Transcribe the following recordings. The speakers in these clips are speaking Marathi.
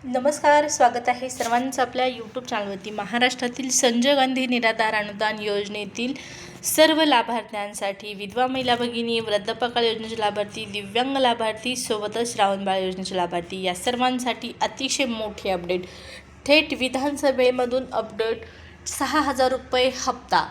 नमस्कार, स्वागत आहे सर्वांचं आपल्या यूट्यूब चॅनलवरती। महाराष्ट्रातील संजय गांधी निराधार अनुदान योजनेतील सर्व लाभार्थ्यांसाठी विधवा महिला भगिनी, वृद्धापकाळ योजनेचे लाभार्थी, दिव्यांग लाभार्थी सोबतच श्रावणबाळ योजनेचे लाभार्थी या सर्वांसाठी अतिशय मोठी अपडेट। थेट विधानसभेमधून अपडेट। 6,000 रुपये हप्ता,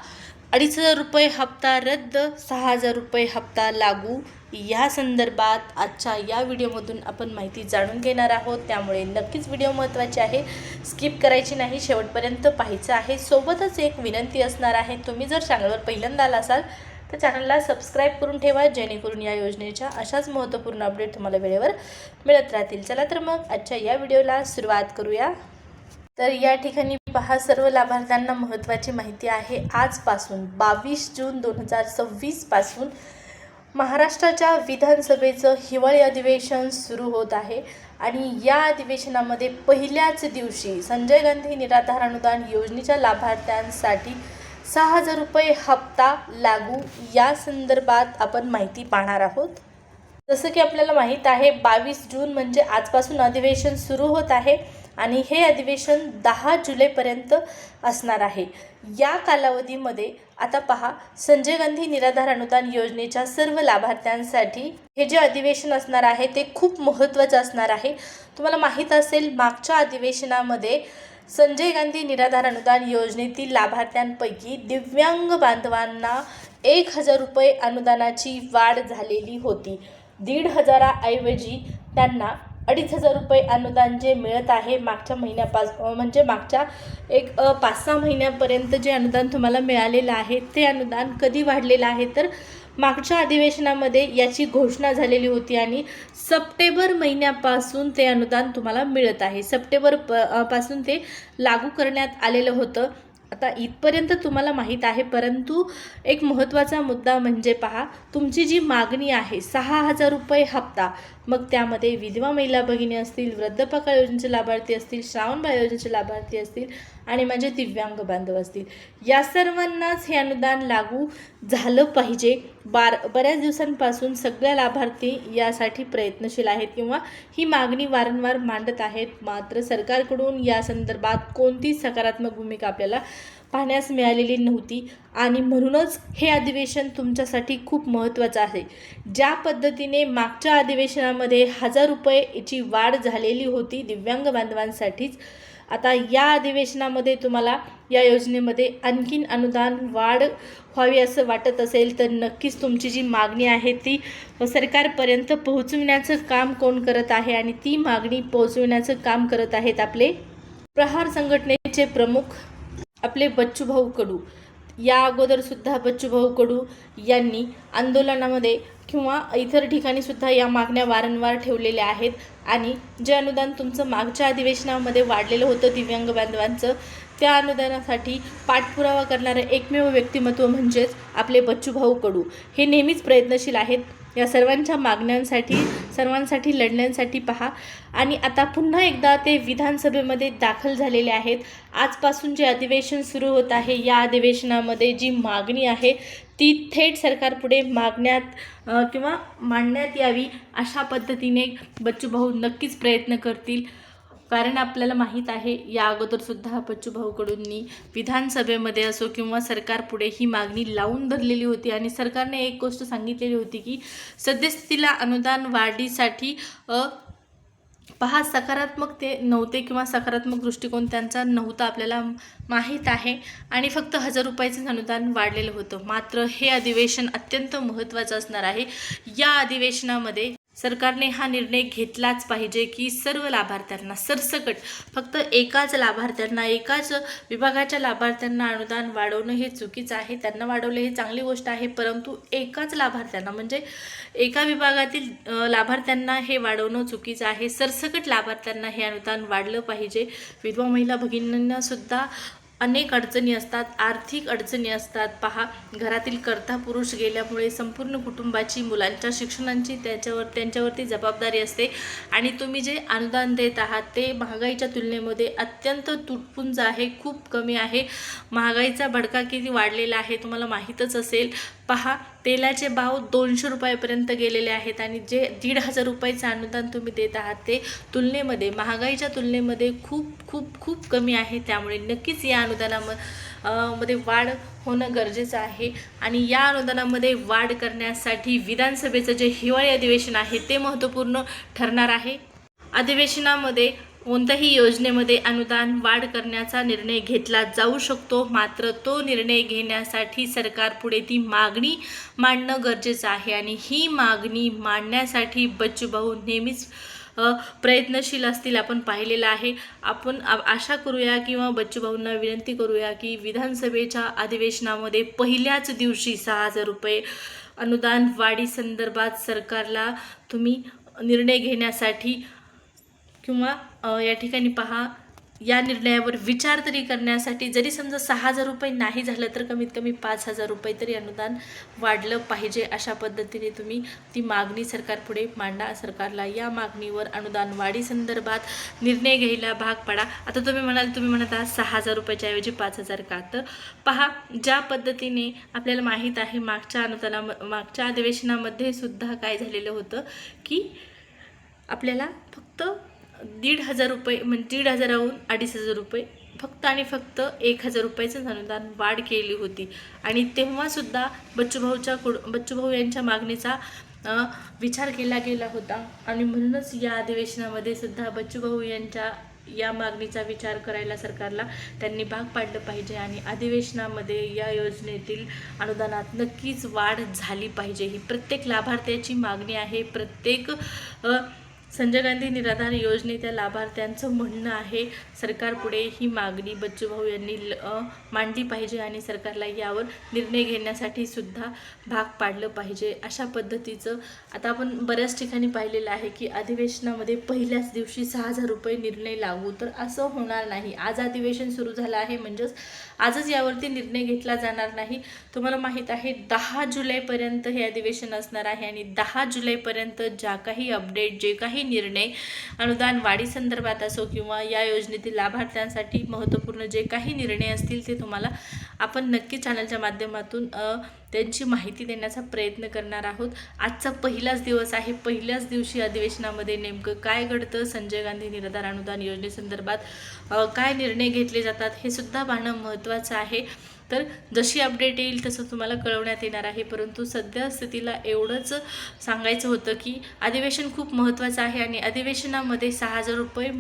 2,500 रुपये हप्ता रद्द, 6,000 रुपये हप्ता लागू या संदर्भात आजच्या या व्हिडिओमधून आपण माहिती जाणून घेणार आहोत। त्यामुळे नक्कीच व्हिडिओ महत्त्वाचे आहे, स्किप करायची नाही, शेवटपर्यंत पाहायचं आहे। सोबतच एक विनंती असणार आहे, तुम्ही जर चॅनलवर पहिल्यांदा आला असाल तर चॅनलला सबस्क्राईब करून ठेवा, जेणेकरून या योजनेच्या अशाच महत्त्वपूर्ण अपडेट तुम्हाला वेळेवर मिळत राहतील। चला तर मग आजच्या या व्हिडिओला सुरुवात करूया। तर या ठिकाणी पहा, सर्व लाभार्थ्यांना महत्त्वाची माहिती आहे। आजपासून 22 जून 2026 पासून महाराष्ट्राच्या विधानसभेचं हिवाळी अधिवेशन सुरू होत आहे आणि या अधिवेशनामध्ये पहिल्याच दिवशी संजय गांधी निराधार अनुदान योजनेच्या लाभार्थ्यांसाठी 6,000 रुपये हप्ता लागू या संदर्भात आपण माहिती पाहणार आहोत। जसं की आपल्याला माहीत आहे, 22 जून म्हणजे आजपासून अधिवेशन सुरू होत आहे आणि हे अधिवेशन 10 जुलैपर्यंत असणार आहे। या कालावधीमध्ये आता पहा, संजय गांधी निराधार अनुदान योजनेच्या सर्व लाभार्थ्यांसाठी हे जे अधिवेशन असणार आहे ते खूप महत्त्वाचं असणार आहे। तुम्हाला माहीत असेल, मागच्या अधिवेशनामध्ये संजय गांधी निराधार अनुदान योजनेतील लाभार्थ्यांपैकी दिव्यांग बांधवांना 1,000 रुपये अनुदानाची वाढ झालेली होती। 1,500 ऐवजी त्यांना 2,500 रुपये अनुदान जे मिळत आहे मागच्या महिन्यापासून, म्हणजे मागच्या एक 5-6 महिन्यापर्यंत जे अनुदान तुम्हाला मिळालेलं आहे ते अनुदान कधी वाढलेलं आहे तर मागच्या अधिवेशनामध्ये याची घोषणा झालेली होती आणि सप्टेंबर महिन्यापासून ते अनुदान तुम्हाला मिळत आहे। सप्टेंबर पासून ते लागू करण्यात आलेलं होतं। आता इथपर्यंत तुम्हाला माहीत आहे, परंतु एक महत्त्वाचा मुद्दा म्हणजे पहा, तुमची जी मागणी आहे 6,000 रुपये हप्ता, मग त्यामध्ये विधवा महिला भगिनी असतील, वृद्धापकाळ योजनेचे लाभार्थी असतील, श्रावणबाळ योजनेचे लाभार्थी असतील आणि म्हणजे दिव्यांग बांधव असतील, या सर्वांनाच हे अनुदान लागू झालं पाहिजे। बऱ्याच दिवसांपासून सगळ्या लाभार्थी यासाठी प्रयत्नशील आहेत किंवा ही मागणी वारंवार मांडत आहेत, मात्र सरकारकडून या संदर्भात कोणतीच सकारात्मक भूमिका आपल्याला पाहण्यास मिळालेली नव्हती आणि म्हणूनच हे अधिवेशन तुमच्यासाठी खूप महत्त्वाचं आहे। ज्या पद्धतीने मागच्या अधिवेशनामध्ये 1,000 रुपयेची वाढ झालेली होती दिव्यांग बांधवांसाठीच, आता या अधिवेशनामध्ये तुम्हाला या योजनेमध्ये आणखीन अनुदान वाढ व्हावी असं वाटत असेल तर नक्कीच तुमची जी मागणी आहे ती सरकारपर्यंत पोहोचविण्याचं काम कोण करत आहे आणि ती मागणी पोहोचविण्याचं काम करत आहेत आपले प्रहार संघटनेचे प्रमुख आपले बच्चूभाऊ कडू। या अगोदरसुद्धा बच्चूभाऊ कडू यांनी आंदोलनामध्ये किंवा इतर ठिकाणी सुद्धा या मागण्या वारंवार ठेवलेल्या आहेत आणि जे अनुदान तुमचं मागच्या अधिवेशनामध्ये वाढलेलं होतं दिव्यांग बांधवांचं, त्या अनुदानासाठी पाठपुरावा करणारं एकमेव व्यक्तिमत्व म्हणजेच आपले बच्चूभाऊ कडू। हे नेहमीच प्रयत्नशील आहेत या सर्वांच्या मागण्यांसाठी, सर्वांसाठी लढण्यासाठी पहा। आणि आता पुन्हा एकदा ते विधानसभेमध्ये दाखल झालेले आहेत। आजपासून जे अधिवेशन सुरू होत आहे, या अधिवेशनामध्ये जी मागणी आहे ती थेट सरकारपुढे किंवा मांडण्यात यावी अशा पद्धतीने बच्चूभाऊ नक्कीच प्रयत्न करतील। कारण आपल्याला माहीत आहे, या अगोदरसुद्धा बच्चूभाऊ कडूंनी विधानसभेमध्ये असो किंवा सरकारपुढे ही मागणी लावून धरलेली होती आणि सरकारने एक गोष्ट सांगितलेली होती की सद्यस्थितीला अनुदान वाढीसाठी पहा सकारात्मक ते नव्हते किंवा सकारात्मक दृष्टिकोन त्यांचा नव्हता, आपल्याला माहीत आहे, आणि फक्त 1,000 रुपयाचं अनुदान वाढलेलं होतं। मात्र हे अधिवेशन अत्यंत महत्त्वाचं असणार आहे। या अधिवेशनामध्ये सरकारने हा निर्णय घेतलाच पाहिजे की सर्व लाभार्थ्यांना सरसकट, फक्त एकाच लाभार्थ्यांना, एकाच विभागाच्या लाभार्थ्यांना अनुदान वाढवणं हे चुकीचं आहे। त्यांना वाढवले हे चांगली गोष्ट आहे, परंतु एकाच लाभार्थ्यांना म्हणजे एका विभागातील लाभार्थ्यांना हे वाढवणं चुकीचं आहे। सरसकट लाभार्थ्यांना हे अनुदान वाढलं पाहिजे। विधवा महिला भगिनींना सुद्धा अनेक अडचणी असतात, आर्थिक अडचणी असतात। पहा, घरातील कर्ता पुरुष गेल्यामुळे संपूर्ण कुटुंबाची, मुलांच्या शिक्षणाची त्यांच्यावरती जबाबदारी असते आणि तुम्ही जे अनुदान देत आहात ते महागाईच्या तुलनेमध्ये अत्यंत तुटपुंज आहे, खूप कमी आहे। महागाईचा भडका किती वाढलेला आहे तुम्हाला माहीतच असेल। पहा, तेलाचे भाव 200 रुपयापर्यंत गेलेले आहेत आणि जे 1,500 रुपयाचं अनुदान तुम्ही देत आहात ते तुलनेमध्ये, महागाईच्या तुलनेमध्ये खूप खूप खूप कमी आहे. त्यामुळे नक्कीच या अनुदानामध्ये वाढ होणं गरजेचं आहे आणि या अनुदानामध्ये वाढ करण्यासाठी विधानसभेचं जे हिवाळी अधिवेशन आहे ते महत्त्वपूर्ण ठरणार आहे. अधिवेशनामध्ये कोणत्याही योजनेमध्ये अनुदान वाढ करण्याचा निर्णय घेतला जाऊ शकतो, मात्र तो निर्णय घेण्यासाठी सरकारपुढे ती मागणी मांडणं गरजेचं आहे आणि ही मागणी मांडण्यासाठी बच्चूभाऊ नेहमीच प्रयत्नशील असतील. आपण पाहिलेलं आहे. आपण आशा करूया किंवा बच्चूभाऊंना विनंती करूया की विधानसभेच्या अधिवेशनामध्ये पहिल्याच दिवशी 6,000 रुपये अनुदान वाढी संदर्भात सरकारला तुम्ही निर्णय घेण्यासाठी किंवा या ठिकाणी पहा, या निर्णयावर विचार तरी करण्यासाठी, जरी समजा 6,000 रुपये नाही झालं तर कमीत कमी 5,000 रुपये तरी अनुदान वाढलं पाहिजे. अशा पद्धतीने तुम्ही ती मागणी सरकारपुढे मांडा. सरकारला या मागणीवर अनुदान वाढी संदर्भात निर्णय घ्यायला भाग पाडा. आता तुम्ही म्हणत आहात 6,000 रुपयाच्या ऐवजी 5,000 का? तर पहा, ज्या पद्धतीने आपल्याला माहीत आहे मागच्या अधिवेशनामध्ये सुद्धा काय झालेलं होतं की आपल्याला फक्त 1,500 रुपये म्हणजे 1,500हून 2,500 रुपये फक्त आणि फक्त 1,000 रुपयाचं अनुदान वाढ केली होती आणि तेव्हासुद्धा बच्चूभाऊ यांच्या मागणीचा विचार केला गेला होता आणि म्हणूनच या अधिवेशनामध्ये सुद्धा बच्चूभाऊ यांच्या या मागणीचा विचार करायला सरकारला त्यांनी भाग पाडलं पाहिजे आणि अधिवेशनामध्ये या योजनेतील अनुदानात नक्कीच वाढ झाली पाहिजे. ही प्रत्येक लाभार्थ्याची मागणी आहे. प्रत्येक संजय गांधी निराधार योजनेच्या लाभार्थ्यांचं म्हणणं आहे. सरकारपुढे ही मागणी बच्चूभाऊ यांनी मांडली पाहिजे आणि सरकारला यावर निर्णय घेण्यासाठी सुद्धा भाग पाडलं पाहिजे. अशा पद्धतीचं आता आपण बऱ्याच ठिकाणी पाहिलेलं आहे की अधिवेशनामध्ये पहिल्याच दिवशी 6,000 रुपये निर्णय लागू, तर असं होणार नाही. आज अधिवेशन सुरू झालं आहे म्हणजेच आजच यावरती निर्णय घेतला जाणार नाही. तुम्हाला माहीत आहे 10 जुलैपर्यंत हे अधिवेशन असणार आहे आणि 10 जुलैपर्यंत ज्या काही अपडेट, जे काही निर्णय अनुदान वाढी संदर्भात असो किंवा या योजनेतील लाभार्थ्यांसाठी महत्त्वपूर्ण जे काही निर्णय असतील ते तुम्हाला आपण नक्की चॅनलच्या माध्यमातून त्यांची माहिती देण्याचा प्रयत्न करणार आहोत. आजचा पहिलाच दिवस आहे. पहिल्याच दिवशी अधिवेशनामध्ये नेमकं काय घडतं, संजय गांधी निराधार अनुदान योजनेसंदर्भात काय निर्णय घेतले जातात हे सुद्धा पाहणं महत्त्वाचं आहे. तर जशी अपडेट येईल तसं तुम्हाला कळवण्यात येणार आहे. परंतु सध्या स्थितीला एवढंच सांगायचं होतं की अधिवेशन खूप महत्त्वाचं आहे आणि अधिवेशनामध्ये 6,000 रुपये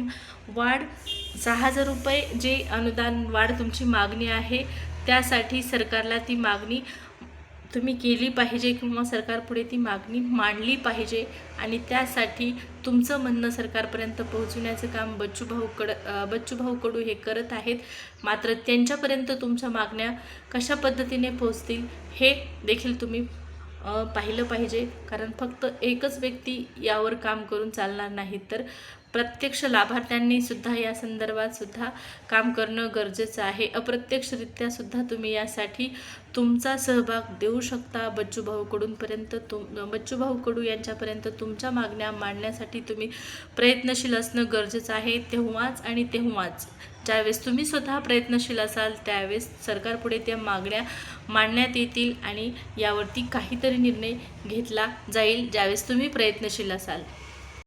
वाढ, 6,000 रुपये जे अनुदान वाढ तुमची मागणी आहे त्यासाठी सरकारला ती मागणी तुम्ही केली पाहिजे किंवा सरकारपुढे ती मागणी मांडली आणि त्यासाठी तुमचं म्हणणं सरकारपर्यंत पोहोचवण्याचं काम बच्चूभाऊ कडू हे करत आहेत. मात्र त्यांच्यापर्यंत तुमच्या मागण्या कशा पद्धतीने पोहोचतील हे देखील तुम्ही पाहिलं पाहिजे. कारण फक्त एकच व्यक्ती यावर काम करून चालणार नाही, तर प्रत्यक्ष लाभार्थ्यांनी सुद्धा या संदर्भात सुद्धा काम करणं गरजेचं आहे. अप्रत्यक्षरित्या सुद्धा तुम्ही यासाठी तुमचा सहभाग देऊ शकता. बच्चूभाऊ कडू यांच्यापर्यंत तुमच्या मागण्या मांडण्यासाठी तुम्ही प्रयत्नशील असणं गरजेचं आहे. तेव्हाच ज्यावेळेस तुम्ही स्वतः प्रयत्नशील असाल त्यावेळेस सरकारपुढे त्या मागण्या मांडण्यात येतील आणि यावरती काहीतरी निर्णय घेतला जाईल ज्यावेळेस तुम्ही प्रयत्नशील असाल.